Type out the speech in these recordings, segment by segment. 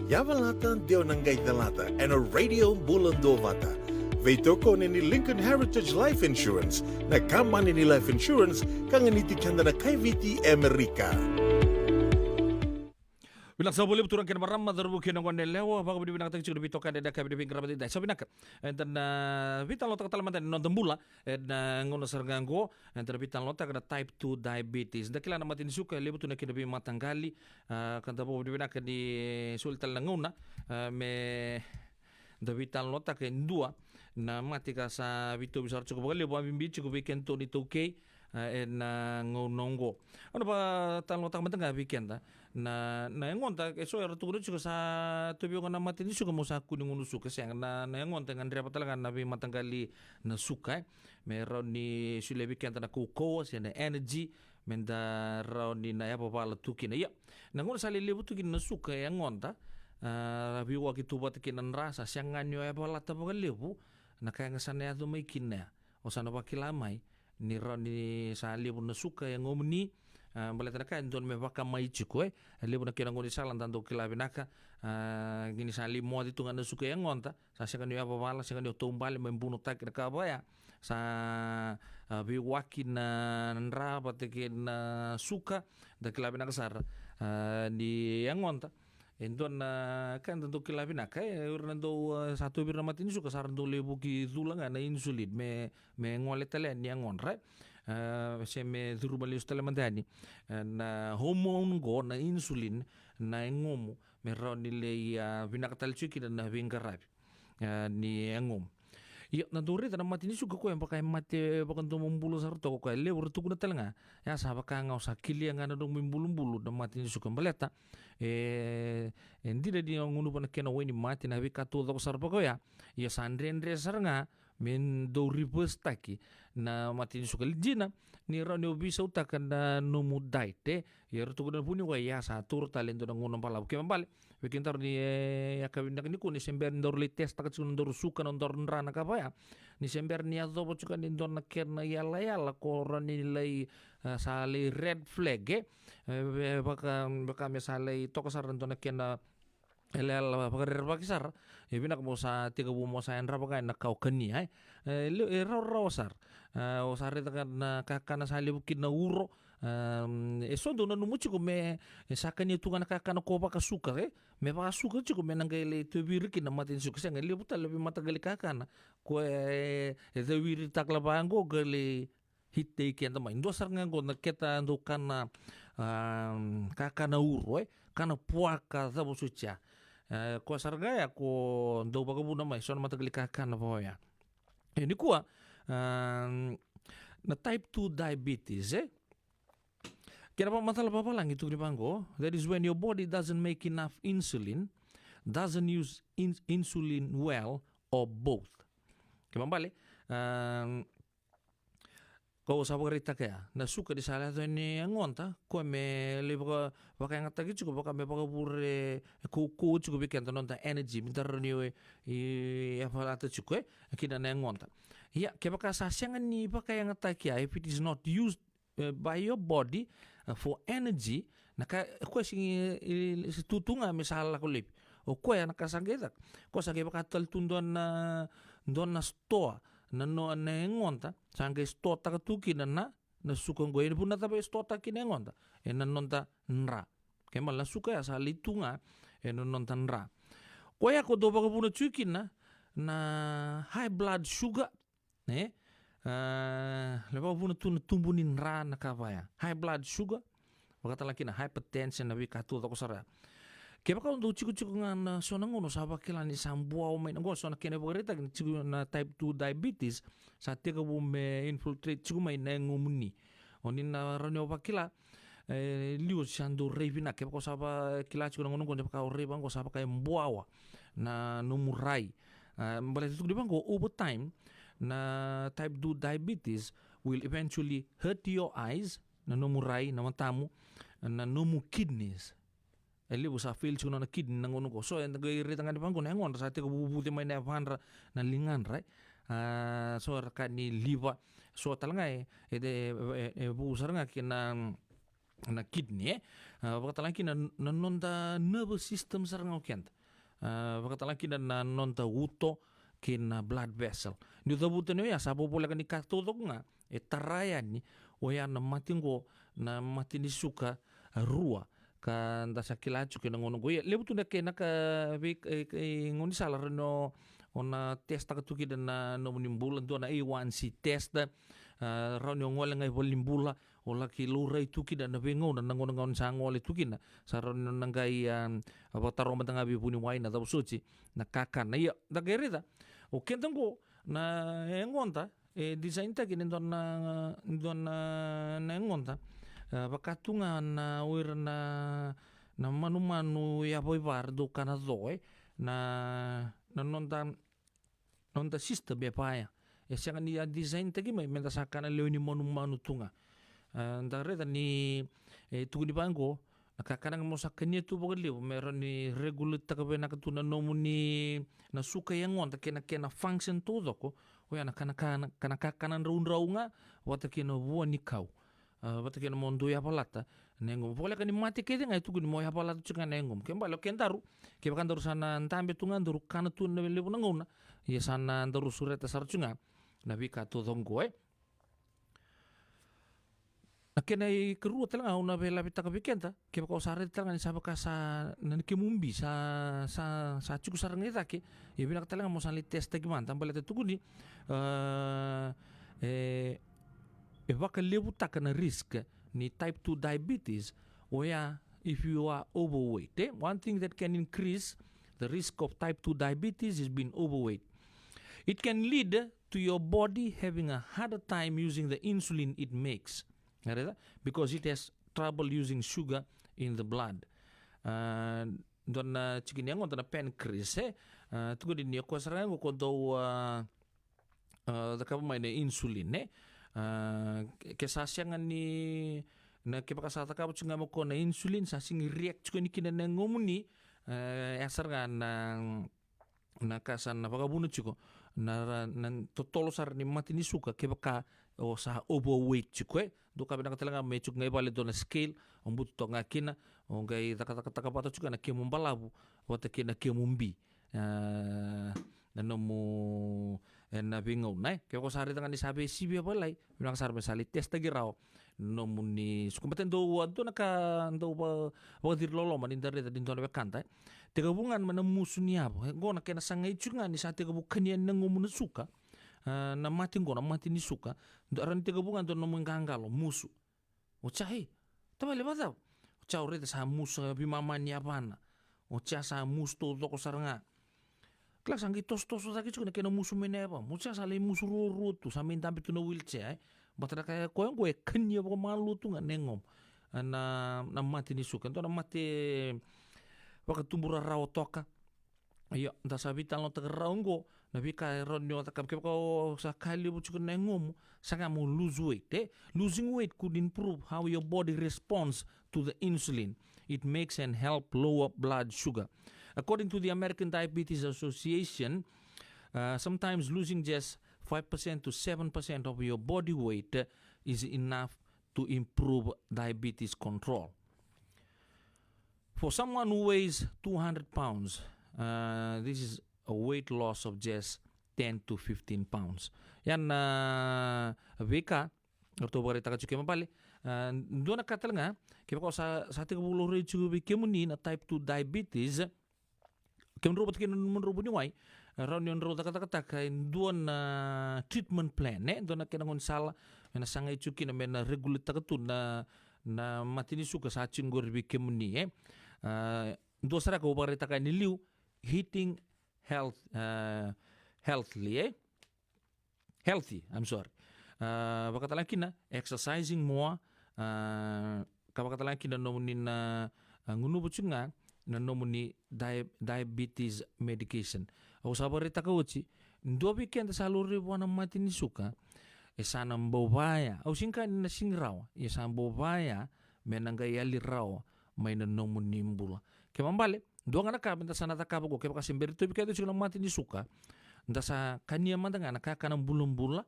Yavalata Deonangai Dalata and a radio Bulandovata. Veitoko ni Lincoln Heritage Life Insurance na kaman ni Life Insurance kang nitikan na kaiviti Amerika. Bilang sa boleh turun kena maram madar bukan orang lewa bagai bidi binang tak cukup bitokan ada kabin bingkar bidi dah. So binak dan vital lotak talaman dan non tembula dan ngono serganggo dan vital lotak ada type 2 diabetes. Dah kila nama tin suka lebu tu nak kena bima tanggali kan tahu bidi binak di sultan langona me da vital lotak yang dua na mati kasa vito besar cukup bagai lebu ambil cukup weekend tu ni toke na ngonongo. Ano ba tan lotak matanga weekend ta? Na ngonta eso era tudo juga sa tubi ko na matin suka mo sa kuning unu suka siya na ngonta ngan repa talaga na bi matanggali na suka meron ni sulebi kanta na kuko siya na energy menda raw ni na ya pala tukin ya na ngon sa lilibu tukin na suka ya ngonta rabi wa kitu bat kinan rasa siya nganyo ya pala tabagal lebu na kaya ngasan ya do may kinna o sana ba kilamay ni raw ni sa libu na suka ya ngomni balai tanaka don me vaka mai chico le bona kira ngoni salan tanto kila binaka gini sali mo di tunga suka yang ngonta sa seka ni apa bala seka ni tombale membunuh tak ka baya sa bi wakin nra patekin suka da kila binaka sar di yang ngonta Endon kan tentu kila binaka urando satu bir namat ini suka saran do lebu ki zulanga na insulin me ngoletale ni ngonra seme durubali ustalamandani na hormone go na insulin na ngomu meron nile binakatal chuki na bingarabi ni ngom iya na duri tanam mati ni suka ko yang pakai mati bakan tu membulu sarto ko le urtu kuna talanga ya saba ka ngau sakili yang ana dong membulu na mati ni suka baleta endira di ngunu pana kena weni mati na bikatu do sarpo ko ya sandre saranga men do reverse taki na mati ni suka lijina ni rani bisa utakan na numu daite ya rutu kuna puni wa ya satur talento na ngunong pala ke mambali bikin tar ni ya kabindak ni kuni sember ndor li test takat sun ndor suka ndor nrana ka ya ni sember ni azo bocukan ni ndor na kerna yala koran ni lai sali red flag baka misalai tokasar ndor na kena elal pagarer bakisar binak mo sa tiga mo sa enra baga nakau kani ai sar osar na kakana sali bukin na uro eso do na numuchi ko me sakani tu kana kakana ko baka suka me baka suka chiko me nangaile to biriki na matin suka senga le buta lebih mata gali kakana ko de wiri takla bango gali hitte kian tama indo sar ngango na keta ndo kana kakana uro kana puaka za bosucha ko sargaya ko ndo bagabu na mai son mata gali kakana boya ini kuwa na type 2 diabetes kenapa masalah apa lang itu di panggo that is when your body doesn't make enough insulin doesn't use insulin well or both kembali kau sabar kita kaya na suka di salah tu ni ngonta ko me le baka yang tagi cukup baka me baka pure kuku cukup bikin tu nonta energy minta ni ya pada tu cukup kita na ngonta ya ke baka sasengan ni baka yang tagi if it is not used by your body for energy naka ko sing tutunga misal ko lip o ko ya nakasanggetak ko sa baka taltun don na store nano ngonta sangge store ta tuki na sukong go ini punna tabe store ta kinengonta nonta nra kemal suka ya salitunga nonta nra ko ya ko do baga puna tuki na high blood sugar leba puna tumbunin nra na kabaya high blood sugar baka talaki na hypertension na bikatu to ko sara kaya kau untuk ciku ngan sona ngono sabak kilani sambuau main ngol sona kene bogereta ciku na type 2 diabetes saat tiga bume infiltrate ciku main na ngumuni onin na rani opakila liu sando revina kaya kau saba kila ciku ngono ngono kau revang kau saba kaya mbuawa na numurai balai itu di bang over time na type 2 diabetes will eventually hurt your eyes na numurai na matamu na numu kidneys eli busa feel chuno na kidney nangono ko so en gay ritanga di pangko nangon sa te ko bubuti may na panra na lingan right so ka ni liver so talanga ede busar nga kina na kidney vakatalaki na nonta nervous system sarangau kent vakatalaki na nonta uto kina blood vessel ni tabutan ya sapo pole kan ikatotok nga tarayan ni oya na matingo na matini suka rua kan dasa kilacu kena ngono go ya lebu tunda kena ka ngoni salar no ona testa katuki dan no menimbula tu na A1C test raun yang ngole ngai bolimbula ola ki lura itu ki dan bengo dan ngon sangole itu kina saron nangai apa taro matanga bi puni waina atau suci na kakan na ya da gerita o kentango na engonta design ta kini na engonta pakatunga na uir na manu ya boy bardo kana doe na nonta system ya paya siya ni design tagi may mentasakana leoni manu tunga ndare ni tugu ni bango nakakanang mo sa kanya tu bagaliw meron ni regular takabe nakatuna nomu ni nasuka yang on takena function todo ko o yana kanakanan raunga wata kena buwan ni kau wata kena mondo ya palata nengom pole kan mati kete ngai tugu ni mo ya palata cunga nengom kembalo kentaru kebakan daru sana ntambe tunga daru kana tu na lebu nangona ya sana daru sureta sarcunga nabi ka to dongo nakena kerua telang una bela pitaka pikenta keba ko sare telang ni sabaka sa nanke mumbi sa cukup sarang ni take ya bina telang mo sanli test gimana tambah lete tuguni baka lebu takana risk ni type 2 diabetes oya if you are overweight one thing that can increase the risk of type 2 diabetes is being overweight. It can lead to your body having a harder time using the insulin it makes. Because it has trouble using sugar in the blood. Don chikin yang on pancreas tugo din yo ko sarang ko do the kapamay na insulin kesasyangan ni na kipakasata ka nga mo ko na insulin sa sing react ko ni kinanangomuni asar na kasan na pagabunod ko na totolo sar ni mati ni suka kebaka o sa overweight chiko do ka binaka talaga may chuk ngai bale do na scale on buto nga kina on gai taka pato chuka na kemu balabu wata kina kemumbi na nomu na bingo nai ke ko sari tangan ni sabe sibi balai binaka sar mesali test tagi raw nomu ni sukumpaten do wado naka do ba dir lolo man indare da din do na kanta tegabungan mana musu ni abo go na kena sangai chunga ni sa tegabukan yan nangumu na suka na mati ngo na mati ni suka aran tegabungan do no menganggalo musu o chahi tabale bata o cha ore sa musu bi mama ni apana o cha sa musu to ko saranga klak sangi tos taki chuna kena musu mene apa mucha sa le musu ro tu sa min tampi tu no wheelchair bata kaya ko yang kenya ko malu tu nengom na mati ni suka to na mati wakatumbura raw toka ayo nda sabitan lo tagarraungo nabi ka ronyo takap ko sa kali bu chukun ngom sanga mo lose weight losing weight could improve how your body responds to the insulin it makes and help lower blood sugar according to the American Diabetes Association sometimes losing just 5% to 7% of your body weight is enough to improve diabetes control. For someone who weighs 200 pounds, this is a weight loss of just 10 to 15 pounds. Yan VK, atau barita ka chuke mapali, doon nakatal nga, kaya ko sa 30 chuke kemuni na type 2 diabetes, kemenrobot kemenrobot ni wai, raun yon rota kata doon treatment plan, doon na kinangon sala, na sangay chuke na mena regular takatun na matini suka sa chingor bi kemuni do sara ko barita ka niliw eating healthy I'm sorry bakatalan na exercising more kabakatalan na nomunin na ngunubo nga na nomuni diabetes medication o sa barita ka uchi ndo weekend sa lori wana matini suka sana mbobaya au singka na singraw sana mbobaya menanggayali raw may nanomon nimbula kaya mambali doang anak ka benta sana takapa ko kaya kasi berito bika ito sila mati ni suka nda sa kanya man nga nakaka ng bulong-bula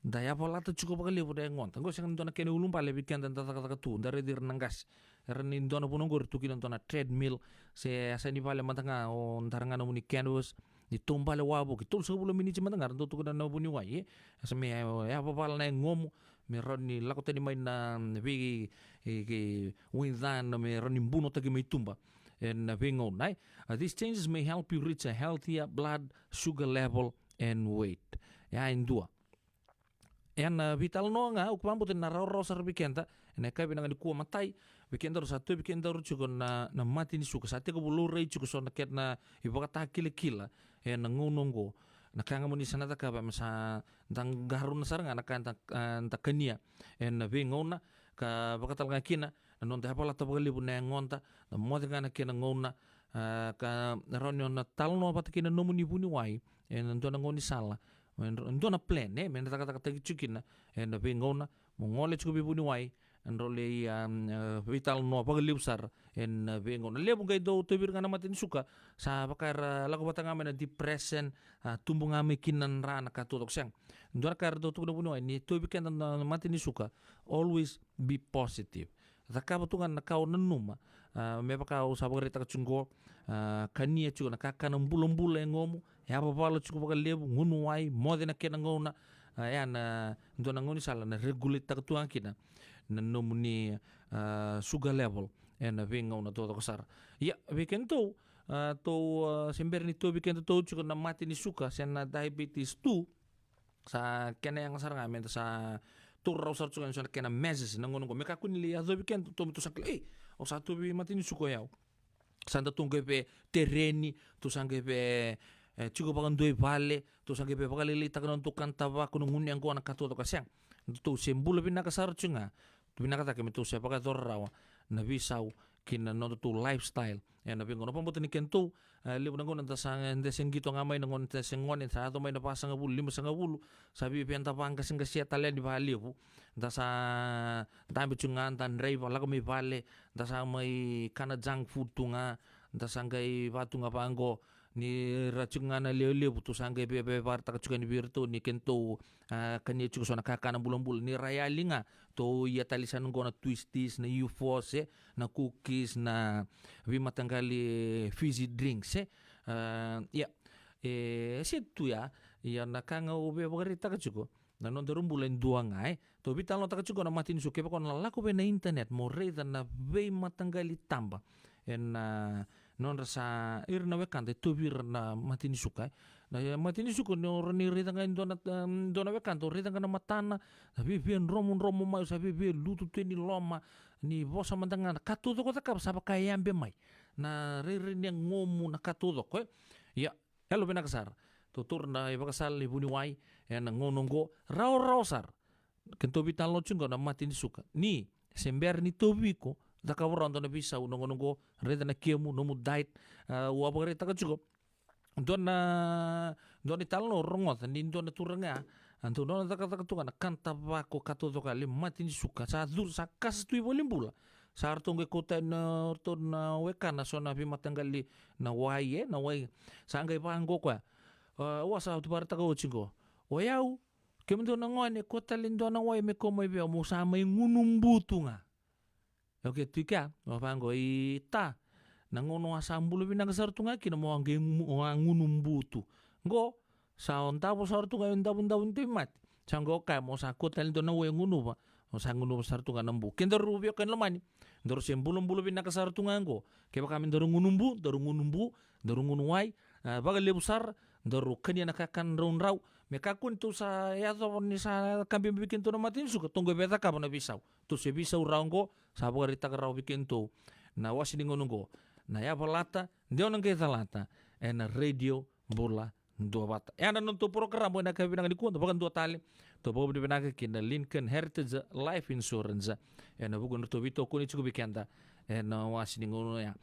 Daya pola tu cukup kali pada ngon. Tanggo sing ndona kene ulum pale weekend dan tata tu dari dir nanggas. Ren ndona puno gor tu kin ndona treadmill se asa ni pale matanga o ntaranga no muni canvas di tumpale wabu ki tul 10 minit matanga ren tu kuna no buni wai. Asa me ya papal na ngomu me roni lako tani mai na vi ke windan me roni buno tagi mai tumba. And ngon nai. These changes may help you reach a healthier blood sugar level and weight. Ya indua. Yan vital no nga ukpamputin na raw sar bikenta ene ka binang di kuwa matai bikenta ro satu bikenta ro chuko na mati ni suka sate ko bulu rei chuko so na ket na ibaka ta kila na ngunongo na kanga mo ni sanata ka ba masa dang garun na saranga na kanta ta kania en ngona ka bakatal nga kina na non ta pala ta bagali bu na ngonta na mo ta na kina ngona ka ronyo na talno patakina no muni buni wai en ndo na ngoni sala ndona plan men taka chukina en ngona mongole chuko bibuni wai role vital no pag liusar en ngona lebu gay do tubir nga matin suka sa bakar lago batanga men depression tumbong ame kinan rana katutok siyang ndona kar do tuko buni wai ni tubi kan matin suka always be positive zakaba tungan nakau nanuma me bakau sabagari taka chungo kania chuko nakakana mbulambula ngomu ya papalo chuko baka lebu ngunu wai mode na kena ngona ya na ndona ngoni sala na regulate taka tuang kina na nomuni sugar level na ving ngona to kasar ya weekend to sember ni to weekend to chuko na mati ni suka sen na diabetes 2 sa kena yang sarang amen sa turraw sar chuko na kena meses na ngono ko meka kunili ya do weekend to sakle o sa to mati ni suko yaw sanda tungge pe terreni tu sangge pe chuko bagan doi vale tu sangge pe bagalili takon tu kantava kuno nguni ang ko nakato to kasyang tu sembula pinakasar chunga tu pinakata kemi tu siapa ka torrawa na bisau kina no tu lifestyle ya na bingo no pambuto ni kento libo na ngon ta sang ndesen gito ngamay na ngon tesen ngon sa ato may napasa nga bulu 5 sabi penta pang kasing kasya talen di bali po da sa dami chungan tan drive wala ko may vale da sa may kana junk food tunga da sangay patunga pango ni racungan na leo tu sangay bebe parta kacukan ni birto ni kento kanya chuko so nakakana bulan-bulan ni rayali nga to iya talisan ngo na twisties na UFOs na cookies na vimatanggali fizzy drinks ya situ ya nakanga ube bagarita kacuko na non darum bulan 2 nga to bital no takacuko na matin suke pa kon lalako be na internet mo reda na be matanggali tamba en non rasa na wekante tubir na matini suka na matini suka no rani rita nga dona wekanto rita nga na matana sabi bien romo mai sabi bien lutu teni loma ni bosa mantanga katudo ko takap saba kayambe mai na ririn yang ngomu na katudo ko ya elo benakasar tutur na ibakasal ibuni wai na ngonongo raw sar kento bital lo chungo na matini suka ni sember ni tobiko da ka waron na bisa unong reda na kiemu no mu diet wa ba reta ka chugo don italo rongot ni don turanga anto don ta ka tu kana kanta ba ko kato to kali matin suka sa dur sa kas tu bolimbula sa artong ke kota na to na wekana so na bi matanggali na waye na way sa ngai pa ngo kwa wa sa tu parta ka uchingo oyau kemdo na ngone kota lindo na way me ko may be mo sa may ngunumbutu nga oke tuika mafango ita nangono asambulu binakasar tunga kina mo ang ngunumbutu ngo sa ontabo sar tunga ndabun timat sanggo ka mo sa kotel do na we ngunu ba mo sa ngunu sar tunga nambu kendo rubio kan lamani ndoro sembulu binakasar tunga ngo keba kami ndoro ngunumbu ndoro ngunuwai baga lebusar ndoro kanya nakakan raw mekakun tu sa yato ni sa kami bikin tu na matin suka tunggu beta ka na bisau tu se bisau raunggo sa bagarita ka raw bikin tu na wasi ni ngununggo na ya balata ndio nang kita lata na radio bola dua bata ya nan tu program na ka binang di kunto bagan 2 tali to bobo di binang kin Lincoln Heritage Life Insurance na bugun to bito kuni chugo bikenda na wasi ni ngunung ya